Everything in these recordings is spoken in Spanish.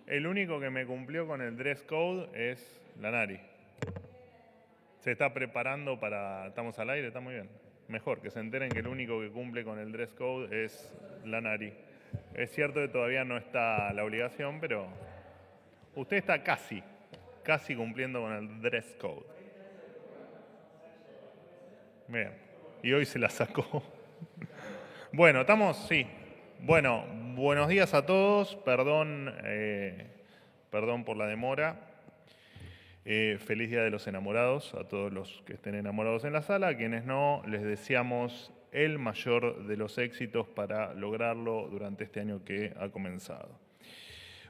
El único que me cumplió con el dress code es la Nari. Se está preparando para... ¿Estamos al aire? Está muy bien. Mejor, que se enteren que el único que cumple con el dress code es la Nari. Es cierto que todavía no está la obligación, pero usted está casi cumpliendo con el dress code. Bien. Y hoy se la sacó. Bueno, estamos, sí. Bueno, buenos días a todos. Perdón por la demora. Feliz Día de los Enamorados a todos los que estén enamorados en la sala. A quienes no, les deseamos el mayor de los éxitos para lograrlo durante este año que ha comenzado.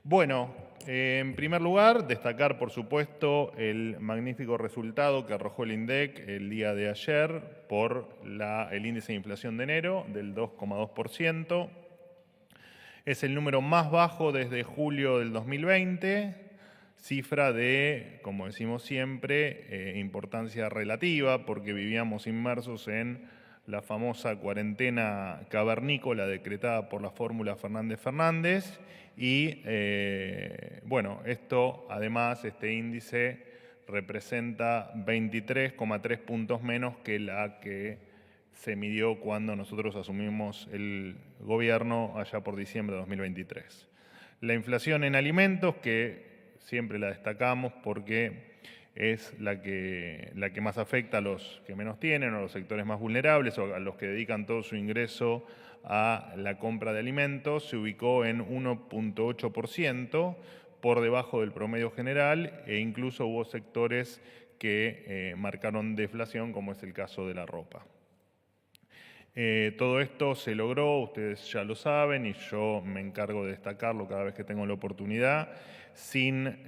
Bueno, en primer lugar, destacar, por supuesto, el magnífico resultado que arrojó el INDEC el día de ayer por el índice de inflación de enero del 2,2%. Es el número más bajo desde julio del 2020, cifra de, como decimos siempre, importancia relativa, porque vivíamos inmersos en la famosa cuarentena cavernícola decretada por la fórmula Fernández-Fernández. Y bueno, esto además, este índice representa 23,3 puntos menos que la que se midió cuando nosotros asumimos el gobierno allá por diciembre de 2023. La inflación en alimentos, que siempre la destacamos porque es la que más afecta a los que menos tienen, o a los sectores más vulnerables, o a los que dedican todo su ingreso a la compra de alimentos, se ubicó en 1,8%, por debajo del promedio general, e incluso hubo sectores que marcaron deflación, como es el caso de la ropa. Todo esto se logró, ustedes ya lo saben, y yo me encargo de destacarlo cada vez que tengo la oportunidad, sin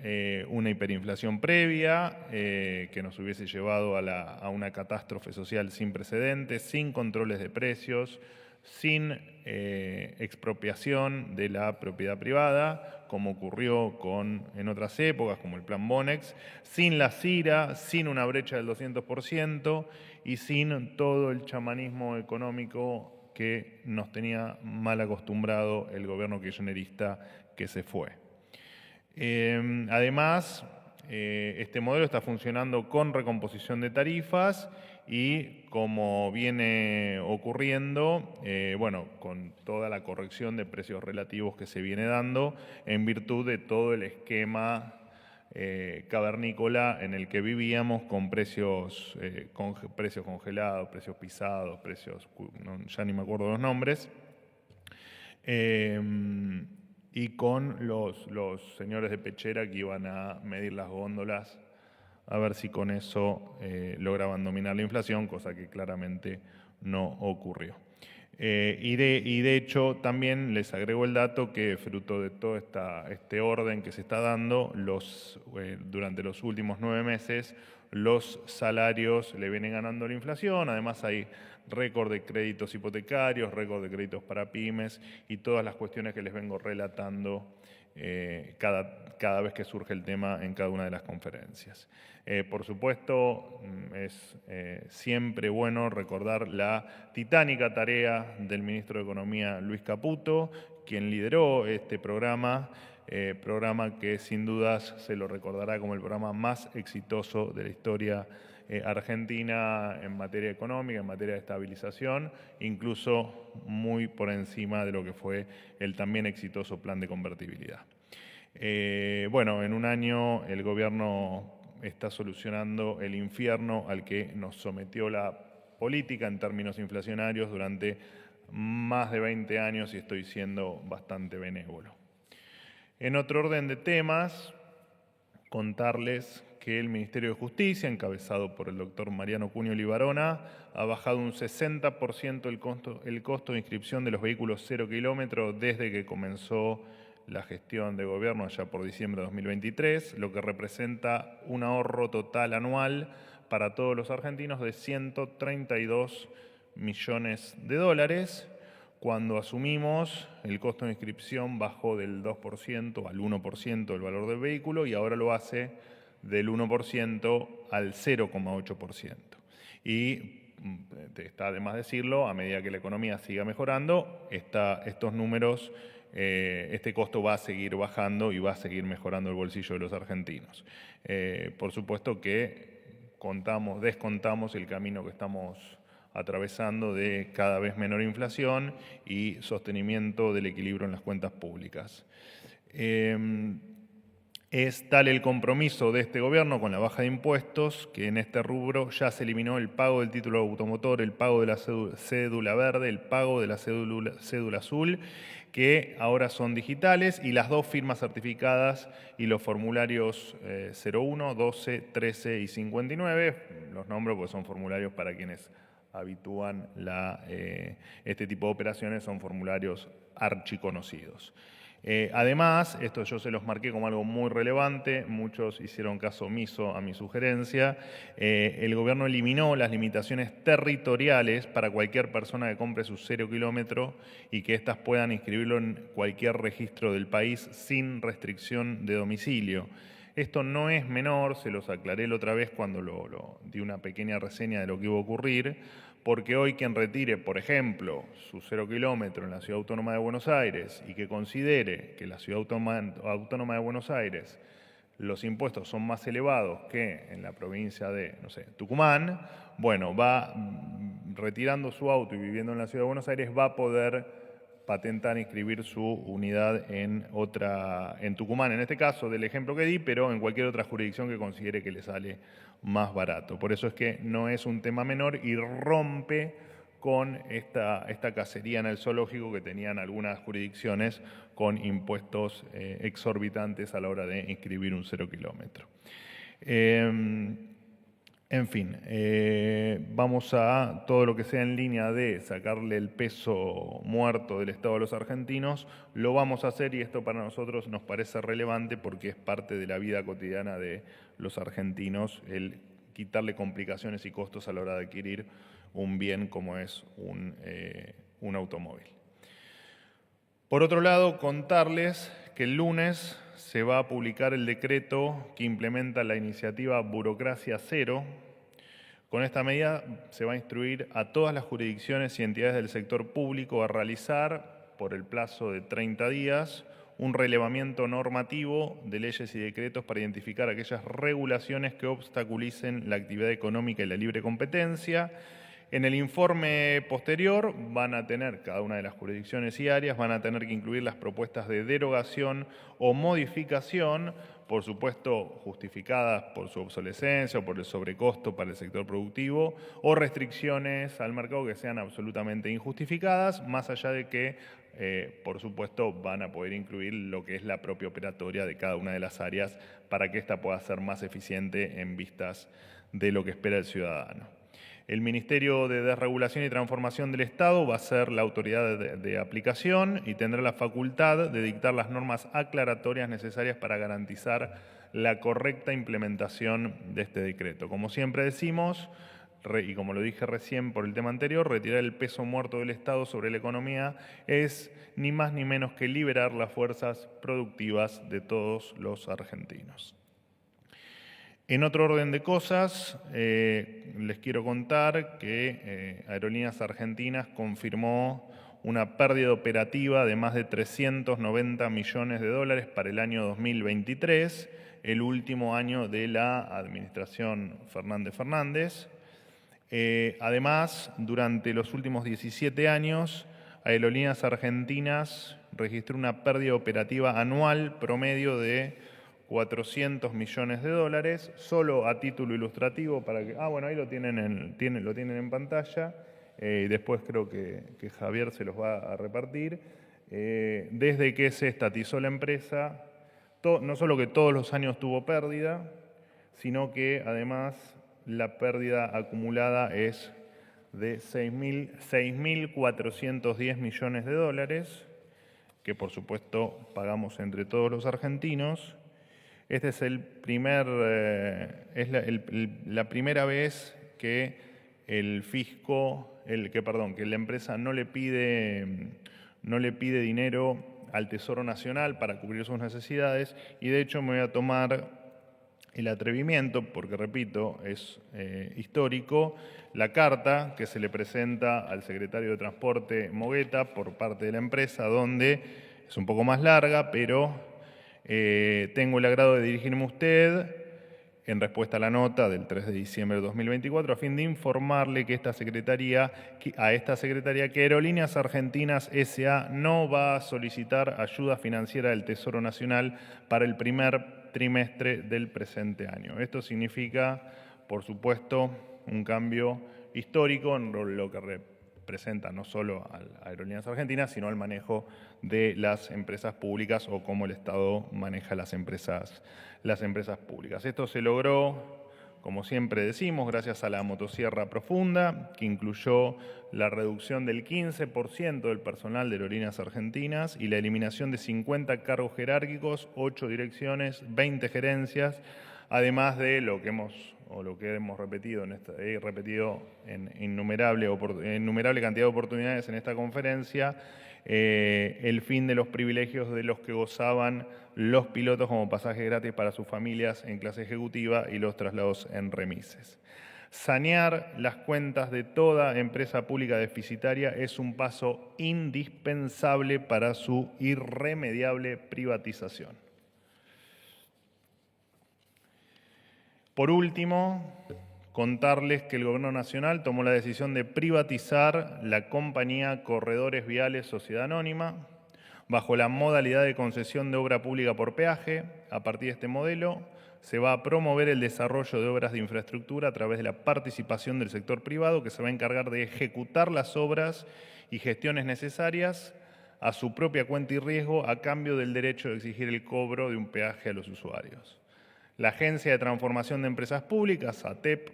una hiperinflación previa que nos hubiese llevado a una catástrofe social sin precedentes, sin controles de precios, sin expropiación de la propiedad privada, como ocurrió en otras épocas, como el Plan Bonex, sin la CIRA, sin una brecha del 200% y sin todo el chamanismo económico que nos tenía mal acostumbrado el gobierno kirchnerista que se fue. Además, este modelo está funcionando con recomposición de tarifas y, como viene ocurriendo, bueno, con toda la corrección de precios relativos que se viene dando en virtud de todo el esquema cavernícola en el que vivíamos, con precios congelados, precios pisados, ya ni me acuerdo los nombres, y con los señores de pechera que iban a medir las góndolas a ver si con eso lograban dominar la inflación, cosa que claramente no ocurrió. Y de hecho también les agrego el dato que, fruto de todo este orden que se está dando, durante los últimos 9 meses los salarios le vienen ganando la inflación. Además hay récord de créditos hipotecarios, récord de créditos para pymes y todas las cuestiones que les vengo relatando cada vez que surge el tema en cada una de las conferencias. Por supuesto, es siempre bueno recordar la titánica tarea del ministro de Economía, Luis Caputo, quien lideró este programa que sin dudas se lo recordará como el programa más exitoso de la historia argentina en materia económica, en materia de estabilización, incluso muy por encima de lo que fue el también exitoso plan de convertibilidad. Bueno, en un año el gobierno está solucionando el infierno al que nos sometió la política en términos inflacionarios durante más de 20 años, y estoy siendo bastante benévolo. En otro orden de temas, contarles que el Ministerio de Justicia, encabezado por el doctor Mariano Cunio Libarona, ha bajado un 60% el costo de inscripción de los vehículos 0 kilómetros desde que comenzó la gestión de gobierno allá por diciembre de 2023, lo que representa un ahorro total anual para todos los argentinos de 132 millones de dólares. Cuando asumimos, el costo de inscripción bajó del 2% al 1% del valor del vehículo, y ahora lo hace del 1% al 0,8%. Y está de más decirlo, a medida que la economía siga mejorando, estos números este costo va a seguir bajando y va a seguir mejorando el bolsillo de los argentinos. Por supuesto que descontamos el camino que estamos atravesando de cada vez menor inflación y sostenimiento del equilibrio en las cuentas públicas. Es tal el compromiso de este gobierno con la baja de impuestos que en este rubro ya se eliminó el pago del título automotor, el pago de la cédula verde, el pago de la cédula azul, que ahora son digitales, y las 2 firmas certificadas y los formularios 01, 12, 13 y 59. Los nombro porque son formularios para quienes habitúan este tipo de operaciones, son formularios archiconocidos. Además, esto yo se los marqué como algo muy relevante, muchos hicieron caso omiso a mi sugerencia, el gobierno eliminó las limitaciones territoriales para cualquier persona que compre su 0 kilómetro y que éstas puedan inscribirlo en cualquier registro del país sin restricción de domicilio. Esto no es menor, se los aclaré la otra vez cuando di una pequeña reseña de lo que iba a ocurrir, porque hoy quien retire, por ejemplo, su 0 kilómetro en la Ciudad Autónoma de Buenos Aires y que considere que en la Ciudad Autónoma de Buenos Aires los impuestos son más elevados que en la provincia de, no sé, Tucumán, bueno, va retirando su auto y viviendo en la Ciudad de Buenos Aires, va a poder patentar e inscribir su unidad en Tucumán, en este caso del ejemplo que di, pero en cualquier otra jurisdicción que considere que le sale más barato. Por eso es que no es un tema menor y rompe con esta cacería en el zoológico que tenían algunas jurisdicciones con impuestos exorbitantes a la hora de inscribir un 0 kilómetro. En fin, vamos a todo lo que sea en línea de sacarle el peso muerto del Estado a los argentinos, lo vamos a hacer y esto para nosotros nos parece relevante porque es parte de la vida cotidiana de los argentinos el quitarle complicaciones y costos a la hora de adquirir un bien como es un automóvil. Por otro lado, contarles que el lunes se va a publicar el decreto que implementa la iniciativa Burocracia Cero. Con esta medida se va a instruir a todas las jurisdicciones y entidades del sector público a realizar, por el plazo de 30 días, un relevamiento normativo de leyes y decretos para identificar aquellas regulaciones que obstaculicen la actividad económica y la libre competencia. En el informe posterior van a tener, cada una de las jurisdicciones y áreas, van a tener que incluir las propuestas de derogación o modificación, por supuesto justificadas por su obsolescencia o por el sobrecosto para el sector productivo, o restricciones al mercado que sean absolutamente injustificadas, más allá de que, por supuesto, van a poder incluir lo que es la propia operatoria de cada una de las áreas para que ésta pueda ser más eficiente en vistas de lo que espera el ciudadano. El Ministerio de Desregulación y Transformación del Estado va a ser la autoridad de aplicación y tendrá la facultad de dictar las normas aclaratorias necesarias para garantizar la correcta implementación de este decreto. Como siempre decimos, y como lo dije recién por el tema anterior, retirar el peso muerto del Estado sobre la economía es ni más ni menos que liberar las fuerzas productivas de todos los argentinos. En otro orden de cosas, les quiero contar que Aerolíneas Argentinas confirmó una pérdida operativa de más de 390 millones de dólares para el año 2023, el último año de la administración Fernández. Además, durante los últimos 17 años, Aerolíneas Argentinas registró una pérdida operativa anual promedio de 400 millones de dólares, solo a título ilustrativo para que... bueno, ahí lo tienen en pantalla, y después creo que Javier se los va a repartir. Desde que se estatizó la empresa, no solo que todos los años tuvo pérdida, sino que además la pérdida acumulada es de 6.410 millones de dólares, que por supuesto pagamos entre todos los argentinos. Este es la primera vez que el fisco, que la empresa no le pide dinero al Tesoro Nacional para cubrir sus necesidades, y de hecho me voy a tomar el atrevimiento, porque repito, es histórico, la carta que se le presenta al secretario de Transporte Mogueta por parte de la empresa, donde es un poco más larga, pero tengo el agrado de dirigirme a usted en respuesta a la nota del 3 de diciembre de 2024, a fin de informarle que a esta secretaría que Aerolíneas Argentinas S.A. no va a solicitar ayuda financiera del Tesoro Nacional para el primer trimestre del presente año. Esto significa, por supuesto, un cambio histórico en lo que representa no solo a Aerolíneas Argentinas, sino al manejo de las empresas públicas o cómo el Estado maneja las empresas públicas. Esto se logró, como siempre decimos, gracias a la motosierra profunda, que incluyó la reducción del 15% del personal de Aerolíneas Argentinas y la eliminación de 50 cargos jerárquicos, 8 direcciones, 20 gerencias, además de lo que hemos repetido en innumerable cantidad de oportunidades en esta conferencia, el fin de los privilegios de los que gozaban los pilotos como pasajes gratis para sus familias en clase ejecutiva y los traslados en remises. Sanear las cuentas de toda empresa pública deficitaria es un paso indispensable para su irremediable privatización. Por último, contarles que el Gobierno Nacional tomó la decisión de privatizar la compañía Corredores Viales Sociedad Anónima bajo la modalidad de concesión de obra pública por peaje. A partir de este modelo se va a promover el desarrollo de obras de infraestructura a través de la participación del sector privado, que se va a encargar de ejecutar las obras y gestiones necesarias a su propia cuenta y riesgo a cambio del derecho de exigir el cobro de un peaje a los usuarios. La Agencia de Transformación de Empresas Públicas, ATEP,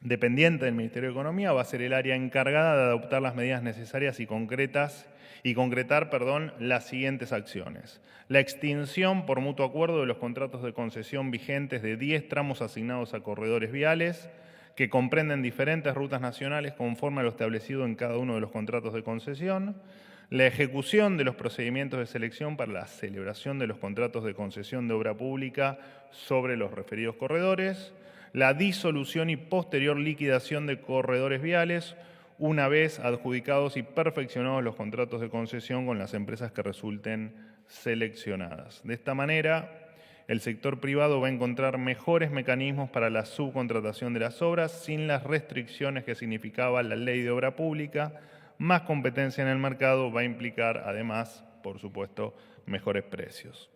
dependiente del Ministerio de Economía, va a ser el área encargada de adoptar las medidas necesarias y concretar las siguientes acciones. La extinción por mutuo acuerdo de los contratos de concesión vigentes de 10 tramos asignados a corredores viales, que comprenden diferentes rutas nacionales conforme a lo establecido en cada uno de los contratos de concesión. La ejecución de los procedimientos de selección para la celebración de los contratos de concesión de obra pública sobre los referidos corredores. La disolución y posterior liquidación de corredores viales, una vez adjudicados y perfeccionados los contratos de concesión con las empresas que resulten seleccionadas. De esta manera, el sector privado va a encontrar mejores mecanismos para la subcontratación de las obras sin las restricciones que significaba la Ley de Obra Pública. Más competencia en el mercado va a implicar, además, por supuesto, mejores precios.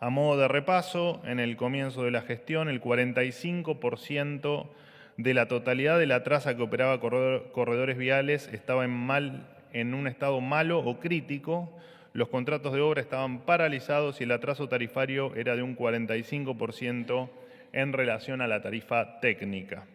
A modo de repaso, en el comienzo de la gestión, el 45% de la totalidad de la traza que operaba corredores viales estaba en un estado malo o crítico. Los contratos de obra estaban paralizados y el atraso tarifario era de un 45% en relación a la tarifa técnica.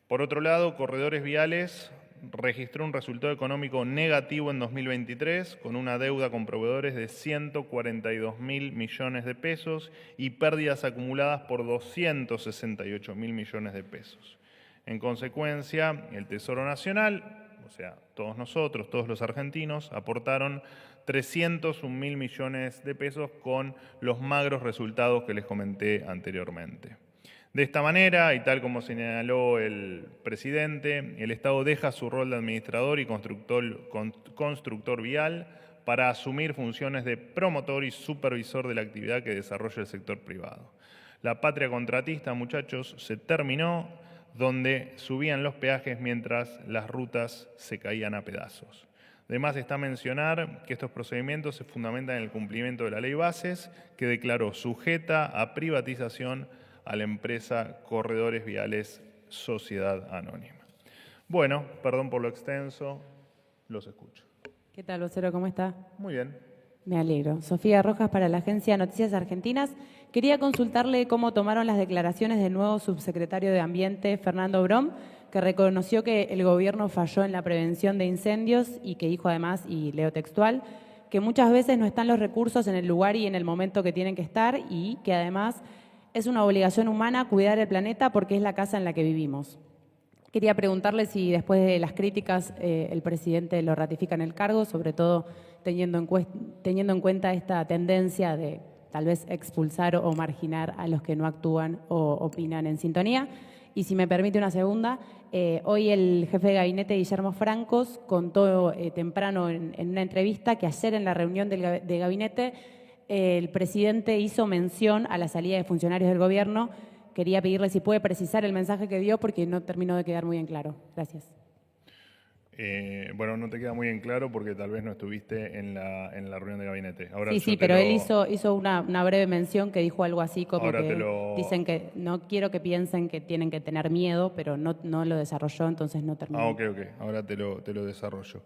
Por otro lado, Corredores Viales registró un resultado económico negativo en 2023, con una deuda con proveedores de 142.000 millones de pesos y pérdidas acumuladas por 268.000 millones de pesos. En consecuencia, el Tesoro Nacional, o sea, todos nosotros, todos los argentinos, aportaron 301.000 millones de pesos con los magros resultados que les comenté anteriormente. De esta manera, y tal como señaló el presidente, el Estado deja su rol de administrador y constructor vial para asumir funciones de promotor y supervisor de la actividad que desarrolla el sector privado. La patria contratista, muchachos, se terminó, donde subían los peajes mientras las rutas se caían a pedazos. Además está mencionar que estos procedimientos se fundamentan en el cumplimiento de la Ley Bases, que declaró sujeta a privatización a la empresa Corredores Viales Sociedad Anónima. Bueno, perdón por lo extenso, los escucho. ¿Qué tal, vocero? ¿Cómo está? Muy bien. Me alegro. Sofía Rojas para la Agencia Noticias Argentinas. Quería consultarle cómo tomaron las declaraciones del nuevo subsecretario de Ambiente, Fernando Brom, que reconoció que el gobierno falló en la prevención de incendios y que dijo además, y leo textual, que muchas veces no están los recursos en el lugar y en el momento que tienen que estar y que además es una obligación humana cuidar el planeta porque es la casa en la que vivimos. Quería preguntarle si después de las críticas el presidente lo ratifica en el cargo, sobre todo teniendo en cuenta esta tendencia de tal vez expulsar o marginar a los que no actúan o opinan en sintonía. Y si me permite una segunda, hoy el jefe de gabinete, Guillermo Francos, contó temprano en una entrevista que ayer en la reunión de gabinete el presidente hizo mención a la salida de funcionarios del gobierno. Quería pedirle si puede precisar el mensaje que dio porque no terminó de quedar muy en claro. Gracias. Bueno, no te queda muy en claro porque tal vez no estuviste en la reunión de gabinete. Ahora Sí, pero él hizo una breve mención que dijo algo así como que dicen que no quiero que piensen que tienen que tener miedo, pero no lo desarrolló, entonces no terminó. Ok. Ahora te lo desarrollo.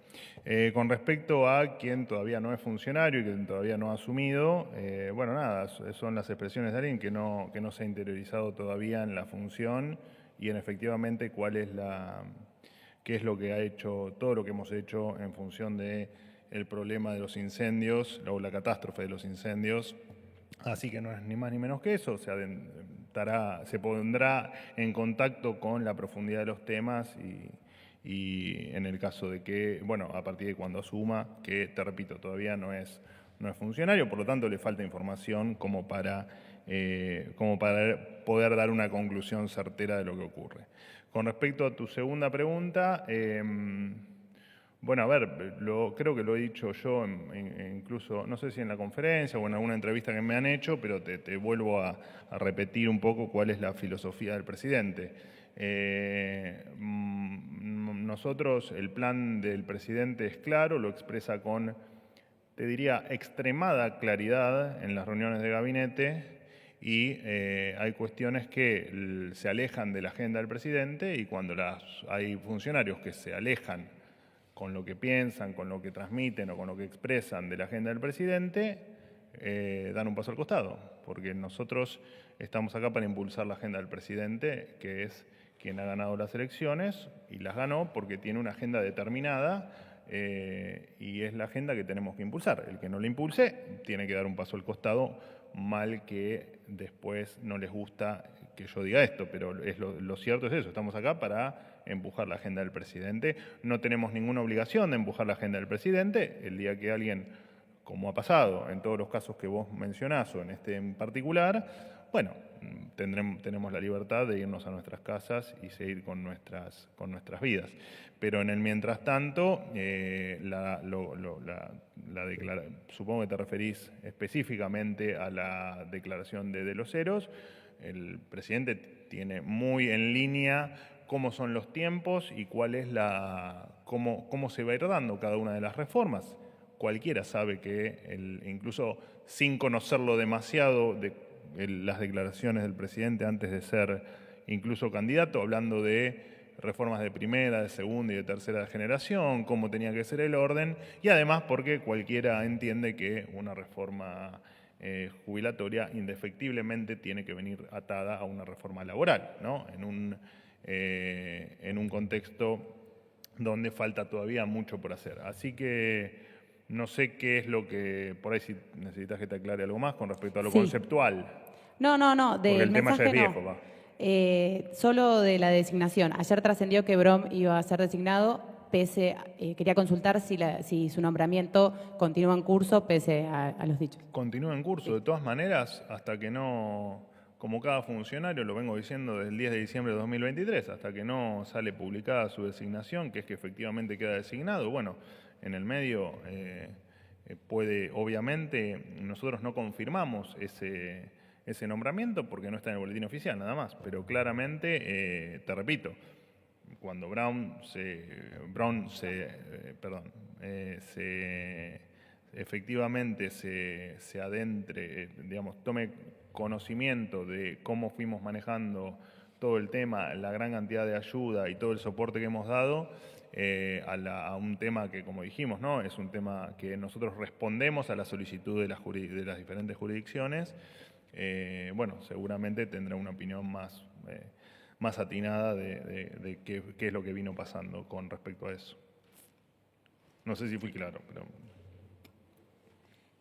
Con respecto a quien todavía no es funcionario y quien todavía no ha asumido, bueno, nada, son las expresiones de alguien que no se ha interiorizado todavía en la función y en efectivamente qué es lo que ha hecho, todo lo que hemos hecho en función de el problema de los incendios o la catástrofe de los incendios. Así que no es ni más ni menos que eso, se pondrá en contacto con la profundidad de los temas y en el caso de que, bueno, a partir de cuando asuma, que te repito, todavía no es funcionario, por lo tanto le falta información como para poder dar una conclusión certera de lo que ocurre. Con respecto a tu segunda pregunta, bueno, a ver, creo que lo he dicho yo, incluso, no sé si en la conferencia o en alguna entrevista que me han hecho, pero te vuelvo a repetir un poco cuál es la filosofía del presidente. Nosotros, el plan del presidente es claro, lo expresa con, te diría, extremada claridad en las reuniones de gabinete. Y hay cuestiones que se alejan de la agenda del presidente y cuando hay funcionarios que se alejan con lo que piensan, con lo que transmiten o con lo que expresan de la agenda del presidente, dan un paso al costado, porque nosotros estamos acá para impulsar la agenda del presidente, que es quien ha ganado las elecciones y las ganó porque tiene una agenda determinada y es la agenda que tenemos que impulsar. El que no la impulse tiene que dar un paso al costado, mal que después no les gusta que yo diga esto, pero lo cierto es eso, estamos acá para empujar la agenda del presidente. No tenemos ninguna obligación de empujar la agenda del presidente. El día que alguien, como ha pasado en todos los casos que vos mencionás o en este en particular, bueno, tenemos la libertad de irnos a nuestras casas y seguir con nuestras vidas. Pero en el mientras tanto, supongo que te referís específicamente a la declaración de los Heros. El presidente tiene muy en línea cómo son los tiempos y cuál es cómo se va a ir dando cada una de las reformas. Cualquiera sabe que, incluso sin conocerlo demasiado, las declaraciones del presidente antes de ser incluso candidato, hablando de reformas de primera, de segunda y de tercera generación, cómo tenía que ser el orden, y además porque cualquiera entiende que una reforma jubilatoria indefectiblemente tiene que venir atada a una reforma laboral, ¿no? En un contexto donde falta todavía mucho por hacer. Así que no sé qué es lo que, por ahí si necesitas que te aclare algo más con respecto a lo conceptual. No, porque el tema ya es viejo, va. Solo de la designación. Ayer trascendió que Brom iba a ser designado, quería consultar si su nombramiento continúa en curso pese a los dichos. Continúa en curso, de todas maneras, hasta que no, como cada funcionario, lo vengo diciendo desde el 10 de diciembre de 2023, hasta que no sale publicada su designación, que es que efectivamente queda designado, bueno, en el medio obviamente, nosotros no confirmamos ese nombramiento porque no está en el boletín oficial nada más, pero claramente, te repito, cuando efectivamente se adentre, digamos, tome conocimiento de cómo fuimos manejando todo el tema, la gran cantidad de ayuda y todo el soporte que hemos dado a un tema que, como dijimos, ¿no? Es un tema que nosotros respondemos a la solicitud de las diferentes jurisdicciones. Bueno, seguramente tendrá una opinión más atinada de qué es lo que vino pasando con respecto a eso. No sé si fui claro, pero...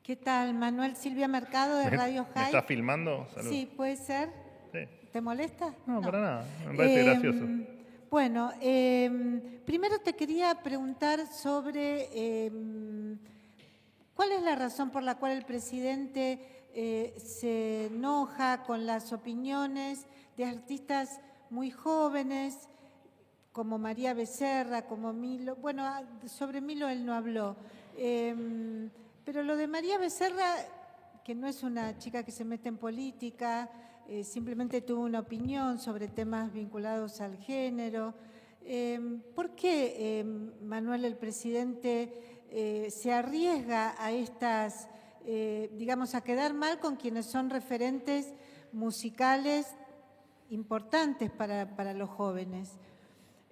¿Qué tal? Manuel Silvia Mercado de Radio High. ¿Me estás filmando? Salud. Sí, ¿puede ser? Sí. ¿Te molesta? No, para nada. Me parece gracioso. Bueno, primero te quería preguntar sobre cuál es la razón por la cual el presidente se enoja con las opiniones de artistas muy jóvenes, como María Becerra, como Milo. Bueno, sobre Milo él no habló. Pero lo de María Becerra, que no es una chica que se mete en política, simplemente tuvo una opinión sobre temas vinculados al género. ¿Por qué Manuel, el presidente, se arriesga a estas, digamos, a quedar mal con quienes son referentes musicales importantes para los jóvenes?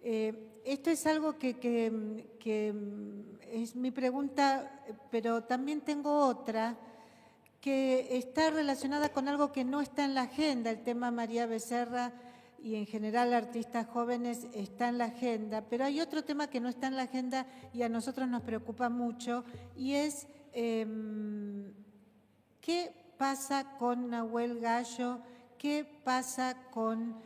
Esto es algo que es mi pregunta, pero también tengo otra que está relacionada con algo que no está en la agenda. El tema María Becerra y en general artistas jóvenes está en la agenda, pero hay otro tema que no está en la agenda y a nosotros nos preocupa mucho, y es qué pasa con Nahuel Gallo, qué pasa con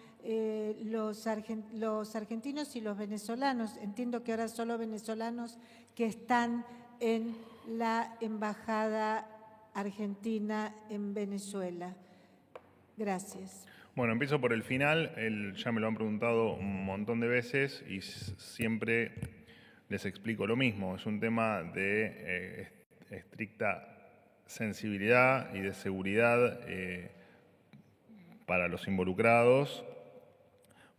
los argentinos y los venezolanos. Entiendo que ahora solo venezolanos que están en la embajada argentina en Venezuela. Gracias. Bueno, empiezo por el final. Ya me lo han preguntado un montón de veces y siempre les explico lo mismo. Es un tema de estricta sensibilidad y de seguridad para los involucrados.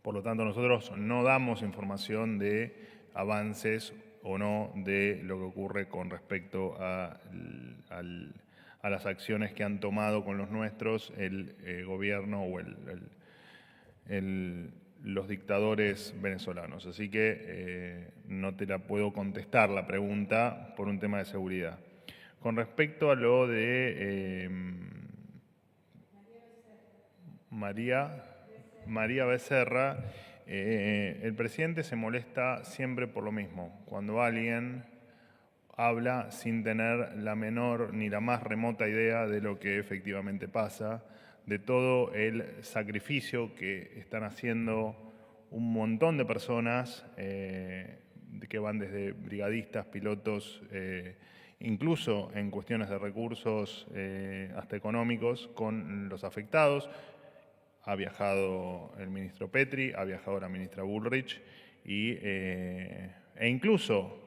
Por lo tanto, nosotros no damos información de avances o no de lo que ocurre con respecto a las acciones que han tomado con los nuestros el gobierno o los dictadores venezolanos. Así que no te la puedo contestar la pregunta por un tema de seguridad. Con respecto a lo de María Becerra, el presidente se molesta siempre por lo mismo. Cuando alguien habla sin tener la menor ni la más remota idea de lo que efectivamente pasa, de todo el sacrificio que están haciendo un montón de personas que van desde brigadistas, pilotos, incluso en cuestiones de recursos hasta económicos, con los afectados. Ha viajado el ministro Petri, ha viajado la ministra Bullrich e incluso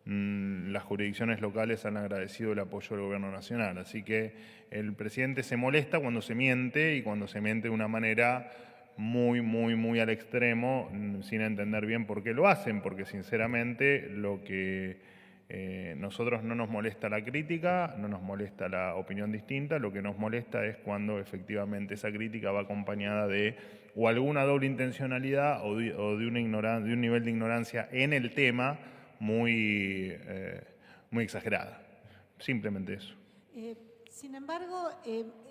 las jurisdicciones locales han agradecido el apoyo del gobierno nacional. Así que el presidente se molesta cuando se miente y cuando se miente de una manera muy al extremo, sin entender bien por qué lo hacen, porque sinceramente lo que nosotros no nos molesta la crítica, no nos molesta la opinión distinta, lo que nos molesta es cuando efectivamente esa crítica va acompañada de o alguna doble intencionalidad o de un nivel de ignorancia en el tema muy exagerada. Simplemente eso. Sin embargo,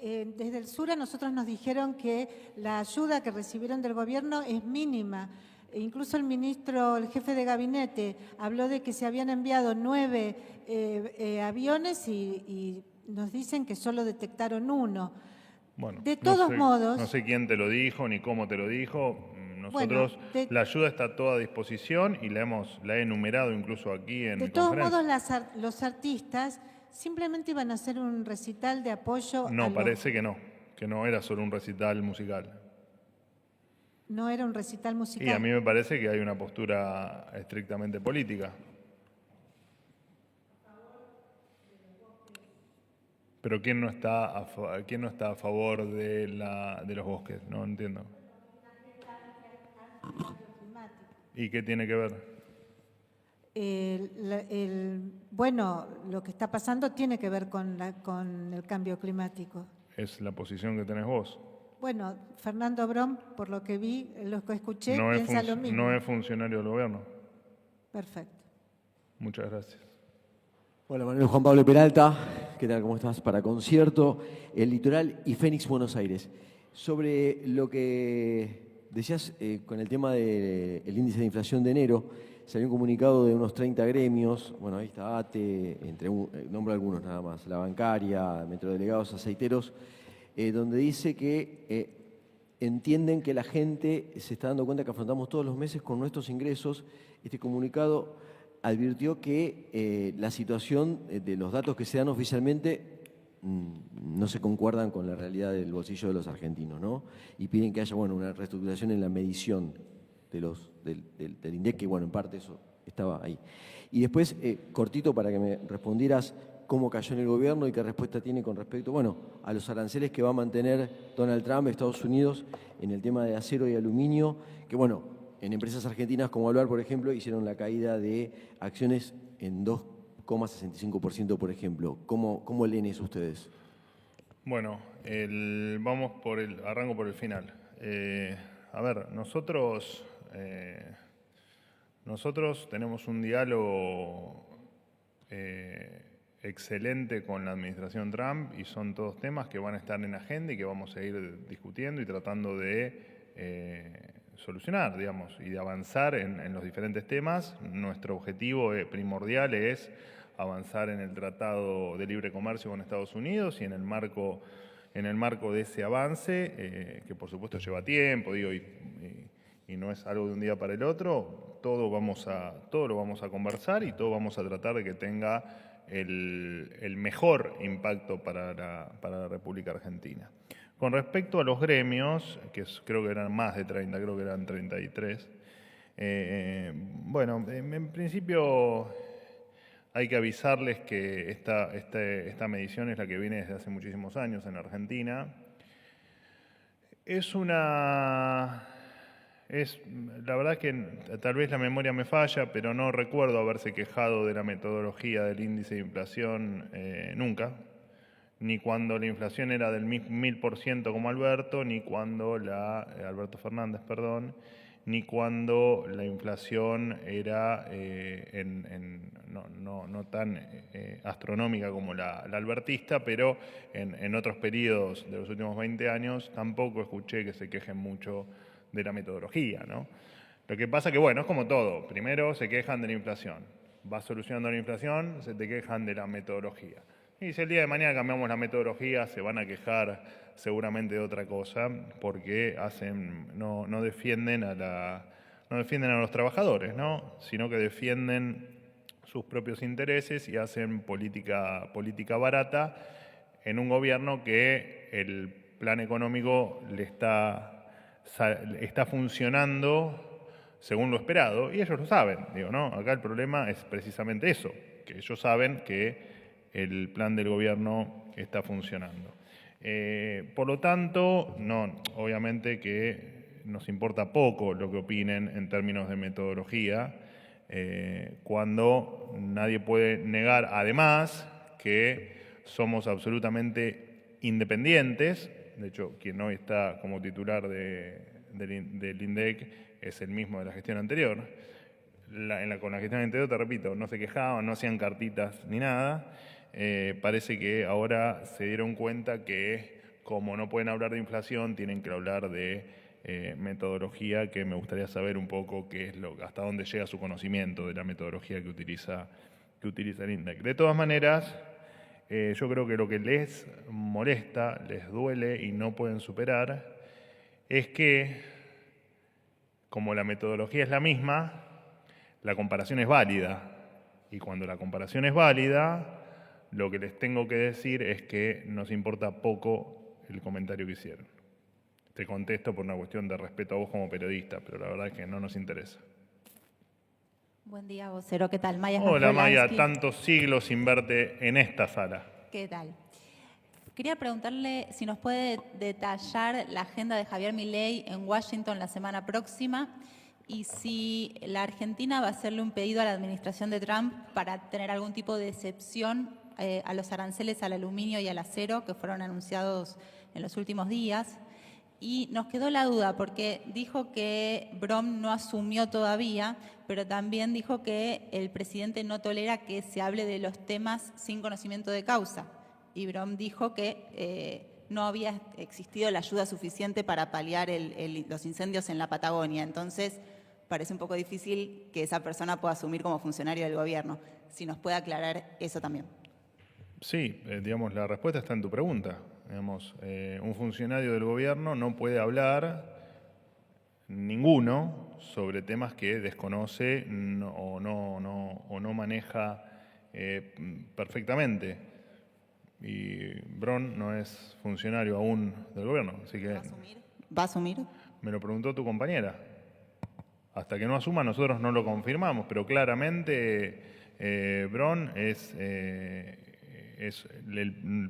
desde el sur a nosotros nos dijeron que la ayuda que recibieron del gobierno es mínima. Incluso el jefe de gabinete, habló de que se habían enviado 9 aviones y nos dicen que solo detectaron 1. Bueno, de todos modos... No sé quién te lo dijo ni cómo te lo dijo. Nosotros, la ayuda está toda a disposición y la he enumerado incluso aquí en mi conferencia. De todos modos, los artistas simplemente iban a hacer un recital de apoyo. No, parece que no era solo un recital musical. ¿No era un recital musical? Y a mí me parece que hay una postura estrictamente política. Pero ¿quién no está a favor de los bosques? No entiendo. ¿Y qué tiene que ver? Bueno, lo que está pasando tiene que ver con el cambio climático. Es la posición que tenés vos. Bueno, Fernando Brom, por lo que vi, lo que escuché, piensa lo mismo. No es funcionario del gobierno. Perfecto. Muchas gracias. Hola, Manuel. Juan Pablo Peralta. ¿Qué tal? ¿Cómo estás? Para Concierto, El Litoral y Fénix, Buenos Aires. Sobre lo que decías con el tema del índice de inflación de enero, salió un comunicado de unos 30 gremios. Bueno, ahí está ATE, nombro algunos nada más, la bancaria, metrodelegados, aceiteros, donde dice que entienden que la gente se está dando cuenta que afrontamos todos los meses con nuestros ingresos. Este comunicado advirtió que la situación de los datos que se dan oficialmente no se concuerdan con la realidad del bolsillo de los argentinos, ¿no? Y piden que haya, una reestructuración en la medición del INDEC, que, en parte eso estaba ahí. Y después, cortito, para que me respondieras cómo cayó en el gobierno y qué respuesta tiene con respecto, a los aranceles que va a mantener Donald Trump, Estados Unidos, en el tema de acero y aluminio, que, en empresas argentinas como Alvar, por ejemplo, hicieron la caída de acciones en 2,65%, por ejemplo. ¿Cómo leen eso ustedes? Bueno, arranco por el final. A ver, nosotros tenemos un diálogo excelente con la administración Trump y son todos temas que van a estar en agenda y que vamos a ir discutiendo y tratando de solucionar, digamos, y de avanzar en los diferentes temas. Nuestro objetivo primordial es avanzar en el Tratado de Libre Comercio con Estados Unidos y en el marco de ese avance, que por supuesto lleva tiempo, y no es algo de un día para el otro, todo lo vamos a conversar y todo vamos a tratar de que tenga el mejor impacto para la República Argentina. Con respecto a los gremios, que creo que eran más de 30, creo que eran 33, en principio hay que avisarles que esta medición es la que viene desde hace muchísimos años en Argentina. La verdad que tal vez la memoria me falla, pero no recuerdo haberse quejado de la metodología del índice de inflación nunca, ni cuando la inflación era del 1000% como Alberto Fernández, ni cuando la inflación era no tan astronómica como la albertista, pero en otros periodos de los últimos 20 años tampoco escuché que se quejen mucho de la metodología, ¿no? Lo que pasa que, es como todo. Primero se quejan de la inflación. Vas solucionando la inflación, se te quejan de la metodología. Y si el día de mañana cambiamos la metodología, se van a quejar seguramente de otra cosa, porque no defienden a los trabajadores, ¿no? Sino que defienden sus propios intereses y hacen política barata en un gobierno que el plan económico le está funcionando según lo esperado, y ellos lo saben, ¿no? Acá el problema es precisamente eso, que ellos saben que el plan del gobierno está funcionando. Por lo tanto, obviamente que nos importa poco lo que opinen en términos de metodología, cuando nadie puede negar, además, que somos absolutamente independientes. De hecho, quien hoy está como titular del INDEC es el mismo de la gestión anterior. Con la gestión anterior, te repito, no se quejaban, no hacían cartitas ni nada. Parece que ahora se dieron cuenta que, como no pueden hablar de inflación, tienen que hablar de metodología, que me gustaría saber un poco hasta dónde llega su conocimiento de la metodología que utiliza el INDEC. De todas maneras, yo creo que lo que les molesta, les duele y no pueden superar es que, como la metodología es la misma, la comparación es válida. Y cuando la comparación es válida, lo que les tengo que decir es que nos importa poco el comentario que hicieron. Te contesto por una cuestión de respeto a vos como periodista, pero la verdad es que no nos interesa. Buen día, vocero. ¿Qué tal? Maya Hola, Maya, Jasmine. tantos siglos sin verte en esta sala. ¿Qué tal? Quería preguntarle si nos puede detallar la agenda de Javier Milei en Washington la semana próxima y si la Argentina va a hacerle un pedido a la administración de Trump para tener algún tipo de excepción a los aranceles al aluminio y al acero que fueron anunciados en los últimos días. Y nos quedó la duda porque dijo que Brom no asumió todavía, pero también dijo que el presidente no tolera que se hable de los temas sin conocimiento de causa. Y Brom dijo que no había existido la ayuda suficiente para paliar los incendios en la Patagonia. Entonces, parece un poco difícil que esa persona pueda asumir como funcionario del gobierno. Si nos puede aclarar eso también. Sí, la respuesta está en tu pregunta. Un funcionario del gobierno no puede hablar, ninguno, sobre temas que desconoce o no maneja perfectamente. y Bron no es funcionario aún del gobierno, así que ¿Va a asumir? me lo preguntó tu compañera. Hasta que no asuma nosotros no lo confirmamos, pero claramente Bron es el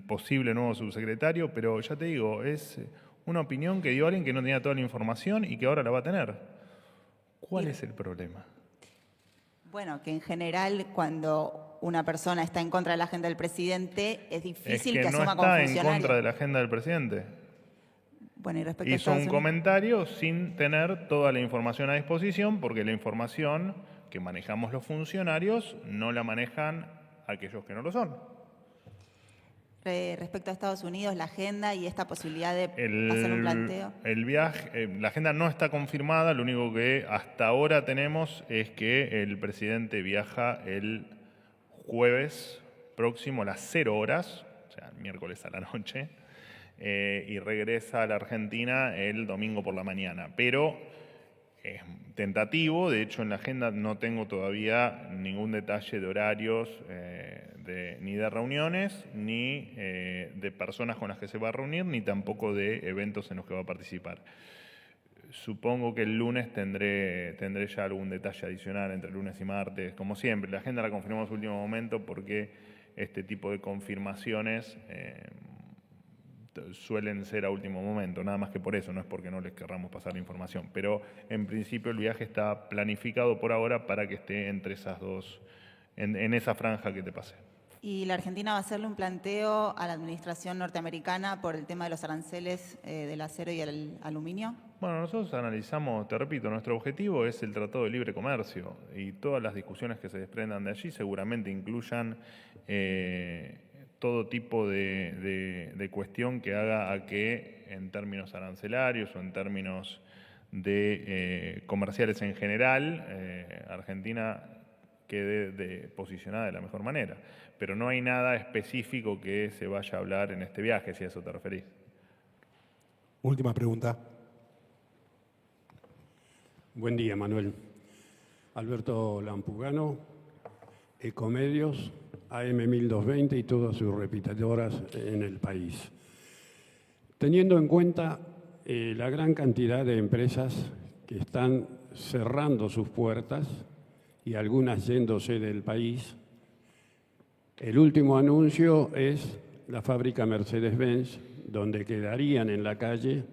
posible nuevo subsecretario, pero ya te digo, es una opinión que dio alguien que no tenía toda la información y que ahora la va a tener. ¿Cuál es el problema? Bueno, que en general cuando una persona está en contra de la agenda del presidente es difícil Es que no asuma como está en funcionario. contra de la agenda del presidente. Bueno, y respecto a Hizo Estados un Unidos, comentario sin tener toda la información a disposición, porque la información que manejamos los funcionarios no la manejan aquellos que no lo son. respecto a Estados Unidos, la agenda y esta posibilidad de hacer un planteo. El viaje, la agenda no está confirmada, lo único que hasta ahora tenemos es que el presidente viaja el jueves próximo a las 0 horas, o sea, el miércoles a la noche, y regresa a la Argentina el domingo por la mañana. Pero es tentativo, de hecho en la agenda no tengo todavía ningún detalle de horarios, ni de reuniones, ni de personas con las que se va a reunir, ni tampoco de eventos en los que va a participar. Supongo que el lunes tendré ya algún detalle adicional entre lunes y martes, como siempre. La agenda la confirmamos en último momento porque este tipo de confirmaciones suelen ser a último momento, nada más que por eso, no es porque no les querramos pasar la información. Pero en principio el viaje está planificado por ahora para que esté entre esas dos, en esa franja que te pasé. ¿Y la Argentina va a hacerle un planteo a la administración norteamericana por el tema de los aranceles del acero y el aluminio? Bueno, nosotros analizamos, te repito, nuestro objetivo es el Tratado de Libre Comercio y todas las discusiones que se desprendan de allí seguramente incluyan todo tipo de cuestión que haga a que en términos arancelarios o en términos de comerciales en general, Argentina quede posicionada de la mejor manera. Pero no hay nada específico que se vaya a hablar en este viaje, si a eso te referís. Última pregunta. Buen día, Manuel. Alberto Lampugano, Ecomedios, AM1220 y todas sus repetidoras en el país. Teniendo en cuenta la gran cantidad de empresas que están cerrando sus puertas y algunas yéndose del país, el último anuncio es la fábrica Mercedes-Benz, donde quedarían en la calle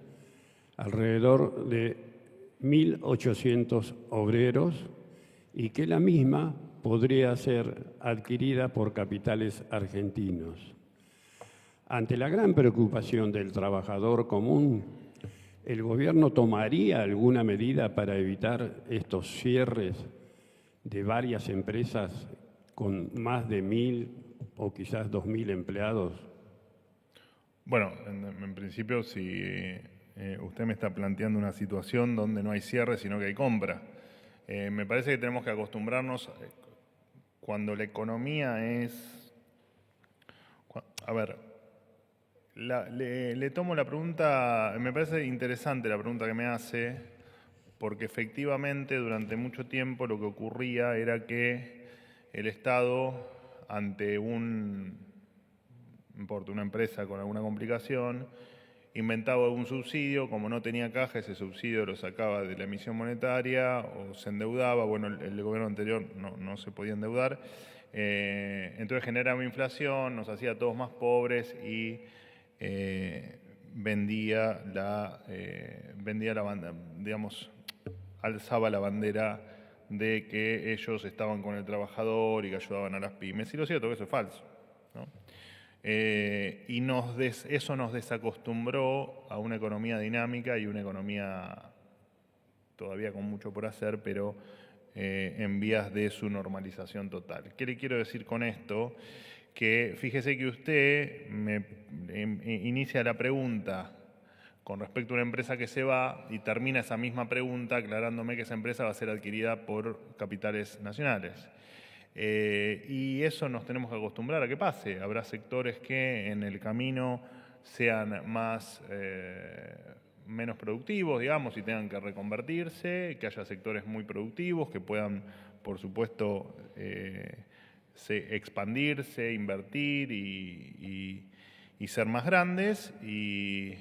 alrededor de 1.800 obreros y que la misma podría ser adquirida por capitales argentinos. Ante la gran preocupación del trabajador común, ¿el gobierno tomaría alguna medida para evitar estos cierres de varias empresas con más de 1.000 o quizás 2.000 empleados? Bueno, en principio, si usted me está planteando una situación donde no hay cierre, sino que hay compra, me parece que tenemos que acostumbrarnos, cuando la economía es... A ver, le tomo la pregunta, me parece interesante la pregunta que me hace, porque efectivamente durante mucho tiempo lo que ocurría era que el Estado, ante una empresa con alguna complicación, inventaba un subsidio, como no tenía caja, ese subsidio lo sacaba de la emisión monetaria o se endeudaba. Bueno, el gobierno anterior no se podía endeudar, entonces generaba inflación, nos hacía todos más pobres y vendía la banda, digamos, alzaba la bandera de que ellos estaban con el trabajador y que ayudaban a las pymes. Y lo cierto es que eso es falso, ¿no? Y eso nos desacostumbró a una economía dinámica y una economía todavía con mucho por hacer, pero en vías de su normalización total. ¿Qué le quiero decir con esto? Que fíjese que usted me inicia la pregunta con respecto a una empresa que se va y termina esa misma pregunta aclarándome que esa empresa va a ser adquirida por capitales nacionales. Y eso nos tenemos que acostumbrar a que pase. Habrá sectores que en el camino sean menos productivos, digamos, y tengan que reconvertirse, que haya sectores muy productivos que puedan, por supuesto, expandirse, invertir y ser más grandes y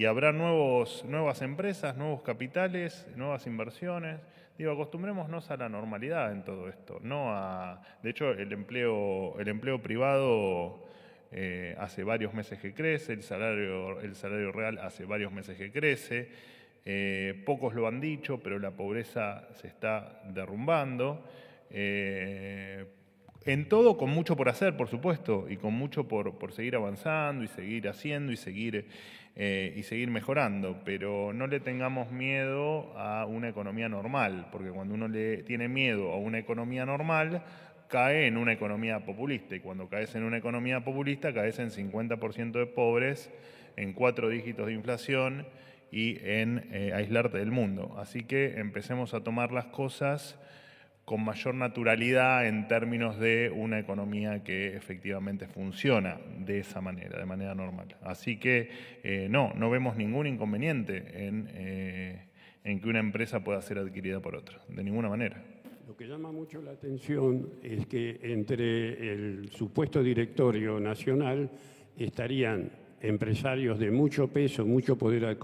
habrá nuevas empresas, nuevos capitales, nuevas inversiones. Digo, acostumbrémonos a la normalidad en todo esto. De hecho, el empleo privado hace varios meses que crece, el salario real hace varios meses que crece. Pocos lo han dicho, pero la pobreza se está derrumbando. En todo con mucho por hacer, por supuesto, y con mucho por seguir avanzando y seguir haciendo y seguir mejorando, pero no le tengamos miedo a una economía normal, porque cuando uno le tiene miedo a una economía normal, cae en una economía populista, y cuando caes en una economía populista, caes en 50% de pobres, en 4 dígitos de inflación y en aislarte del mundo. Así que empecemos a tomar las cosas con mayor naturalidad en términos de una economía que efectivamente funciona de esa manera, de manera normal. Así que no vemos ningún inconveniente en que una empresa pueda ser adquirida por otra, de ninguna manera. Lo que llama mucho la atención es que entre el supuesto directorio nacional estarían empresarios de mucho peso, mucho poder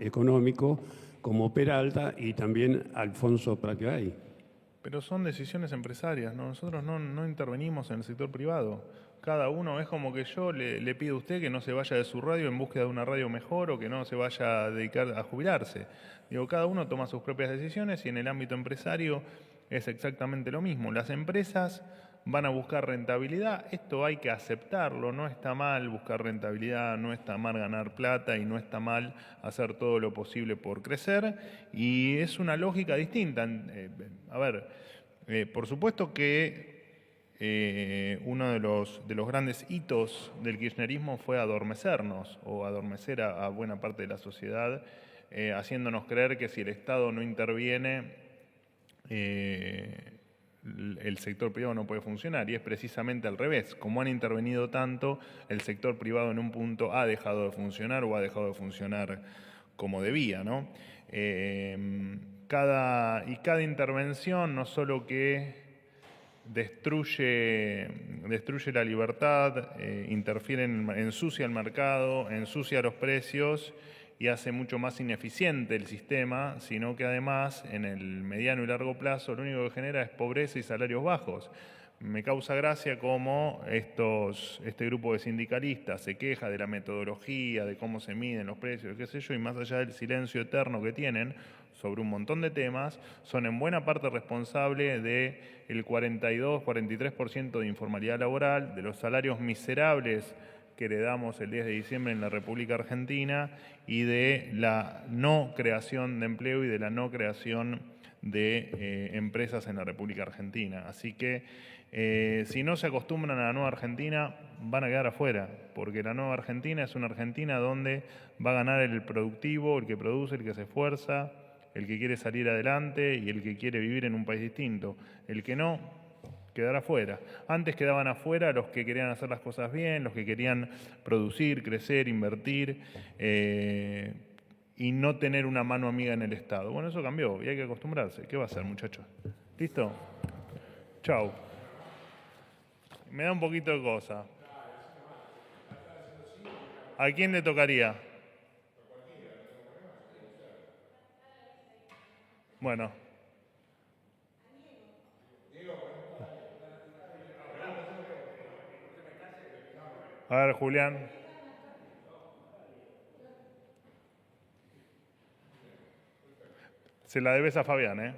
económico, como Peralta y también Alfonso Pratgay. Pero son decisiones empresarias, ¿no? Nosotros no intervenimos en el sector privado. Cada uno es como que yo le pido a usted que no se vaya de su radio en búsqueda de una radio mejor o que no se vaya a dedicar a jubilarse. Digo, cada uno toma sus propias decisiones y en el ámbito empresario es exactamente lo mismo. Las empresas van a buscar rentabilidad, esto hay que aceptarlo, no está mal buscar rentabilidad, no está mal ganar plata y no está mal hacer todo lo posible por crecer, y es una lógica distinta. Por supuesto que uno de los grandes hitos del kirchnerismo fue adormecernos o adormecer a buena parte de la sociedad, haciéndonos creer que si el Estado no interviene, el sector privado no puede funcionar, y es precisamente al revés. Como han intervenido tanto, el sector privado en un punto ha dejado de funcionar o ha dejado de funcionar como debía, ¿no? Cada intervención no solo que destruye la libertad, ensucia el mercado, ensucia los precios y hace mucho más ineficiente el sistema, sino que además en el mediano y largo plazo lo único que genera es pobreza y salarios bajos. Me causa gracia cómo este grupo de sindicalistas se queja de la metodología, de cómo se miden los precios, qué sé yo, y más allá del silencio eterno que tienen sobre un montón de temas, son en buena parte responsables del 42-43% de informalidad laboral, de los salarios miserables que heredamos el 10 de diciembre en la República Argentina y de la no creación de empleo y de la no creación de empresas en la República Argentina. Así que si no se acostumbran a la nueva Argentina, van a quedar afuera, porque la nueva Argentina es una Argentina donde va a ganar el productivo, el que produce, el que se esfuerza, el que quiere salir adelante y el que quiere vivir en un país distinto. El que no, quedar afuera. Antes quedaban afuera los que querían hacer las cosas bien, los que querían producir, crecer, invertir y no tener una mano amiga en el Estado. Bueno, eso cambió y hay que acostumbrarse. ¿Qué va a hacer, muchachos? ¿Listo? Chau. Me da un poquito de cosa. ¿A quién le tocaría? Bueno. A ver, Julián. Se la debes a Fabián,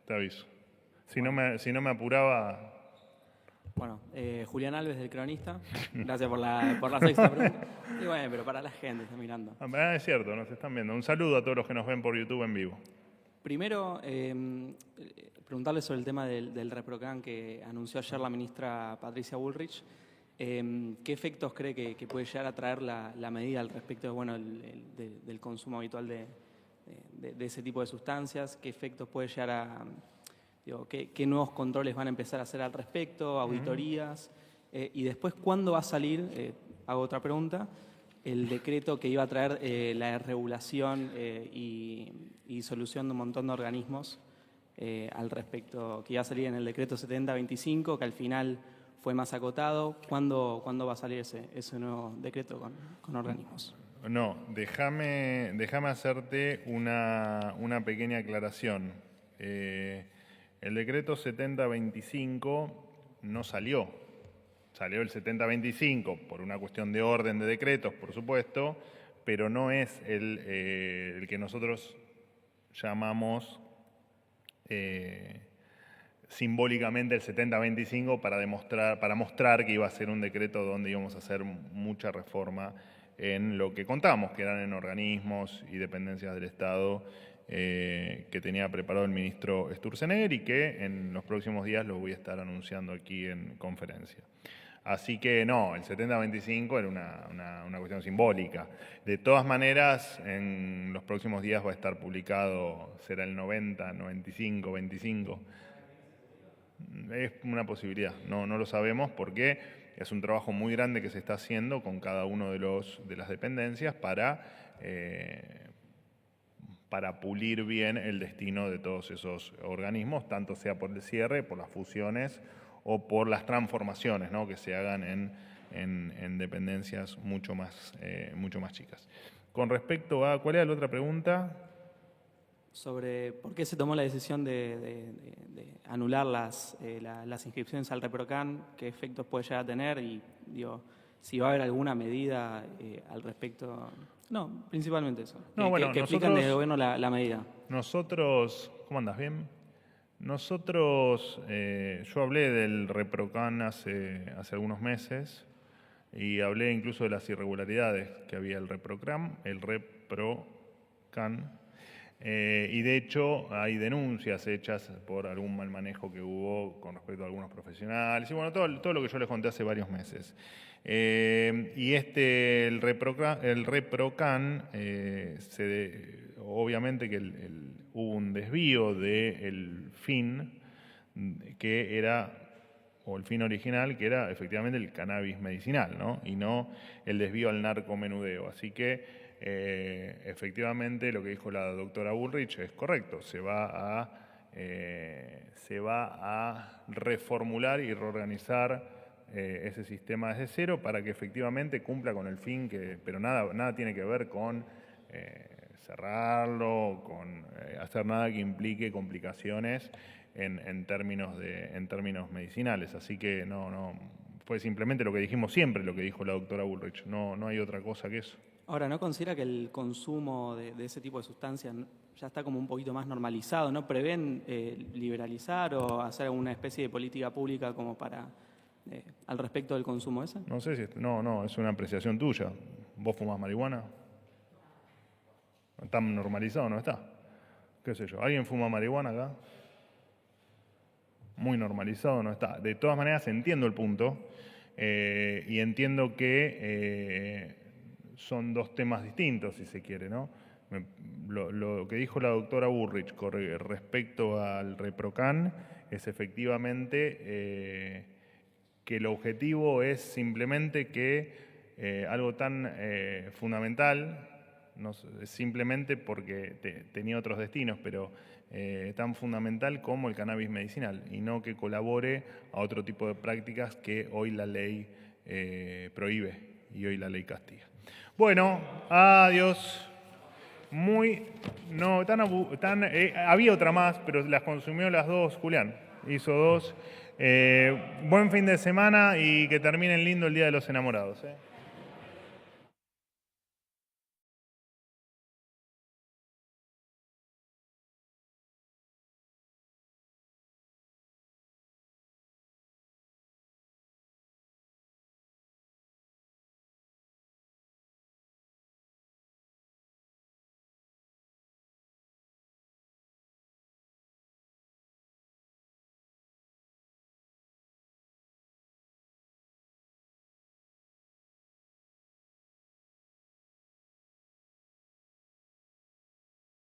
te aviso. Si no me apuraba. Bueno, Julián Alves del Cronista. Gracias por la sexta pregunta. Y bueno, pero para la gente está mirando. Es cierto, nos están viendo. Un saludo a todos los que nos ven por YouTube en vivo. Primero, preguntarle sobre el tema del ReproCan que anunció ayer la ministra Patricia Bullrich. ¿Qué efectos cree que puede llegar a traer la medida al respecto del consumo habitual de ese tipo de sustancias? ¿Qué efectos puede llegar a... ¿qué nuevos controles van a empezar a hacer al respecto? ¿Auditorías? Y después, ¿cuándo va a salir, hago otra pregunta, el decreto que iba a traer la regulación y solución de un montón de organismos al respecto, que iba a salir en el decreto 7025, que al final fue más acotado. ¿Cuándo va a salir ese nuevo decreto con organismos? No, déjame hacerte una pequeña aclaración. El decreto 7025 no salió. Salió el 7025 por una cuestión de orden de decretos, por supuesto, pero no es el que nosotros llamamos simbólicamente el 7025 para mostrar que iba a ser un decreto donde íbamos a hacer mucha reforma en lo que contamos, que eran en organismos y dependencias del Estado que tenía preparado el ministro Sturzenegger y que en los próximos días lo voy a estar anunciando aquí en conferencia. Así que no, el 7025 era una cuestión simbólica. De todas maneras, en los próximos días va a estar publicado, será el 90, 95, 25. Es una posibilidad, no lo sabemos porque es un trabajo muy grande que se está haciendo con cada uno de las dependencias para pulir bien el destino de todos esos organismos, tanto sea por el cierre, por las fusiones o por las transformaciones, ¿no?, que se hagan en dependencias mucho más chicas. Con respecto a, ¿cuál era la otra pregunta? Sobre por qué se tomó la decisión de anular las inscripciones al ReproCan, qué efectos puede llegar a tener y si va a haber alguna medida al respecto. No, principalmente eso. No, que explican desde el gobierno la medida. Nosotros, ¿cómo andas? ¿Bien? Nosotros, yo hablé del ReproCan hace algunos meses y hablé incluso de las irregularidades que había el ReproCan. Y de hecho hay denuncias hechas por algún mal manejo que hubo con respecto a algunos profesionales y bueno, todo lo que yo les conté hace varios meses. Y el ReproCan, obviamente que hubo un desvío del fin que era, o el fin original, que era efectivamente el cannabis medicinal, ¿no? Y no el desvío al narcomenudeo. Así que efectivamente lo que dijo la doctora Bullrich es correcto, se va a reformular y reorganizar ese sistema desde cero para que efectivamente cumpla con el fin, pero nada tiene que ver con cerrarlo, con hacer nada que implique complicaciones en términos medicinales. Así que no fue simplemente lo que dijimos siempre, lo que dijo la doctora Bullrich, no hay otra cosa que eso. Ahora, ¿no considera que el consumo de ese tipo de sustancias ya está como un poquito más normalizado? ¿No prevén liberalizar o hacer alguna especie de política pública como para al respecto del consumo ese? No sé si no, es una apreciación tuya. ¿Vos fumás marihuana? ¿Está normalizado o no está? ¿Qué sé yo? ¿Alguien fuma marihuana acá? Muy normalizado no está. De todas maneras entiendo el punto y entiendo que son dos temas distintos, si se quiere, ¿no? Lo que dijo la doctora Bullrich respecto al ReproCan es efectivamente que el objetivo es simplemente que algo tan fundamental, no simplemente porque tenía otros destinos, pero tan fundamental como el cannabis medicinal y no que colabore a otro tipo de prácticas que hoy la ley prohíbe y hoy la ley castiga. Bueno, adiós. Había otra más, pero las consumió las dos, Julián. Hizo dos. Buen fin de semana y que terminen lindo el Día de los Enamorados.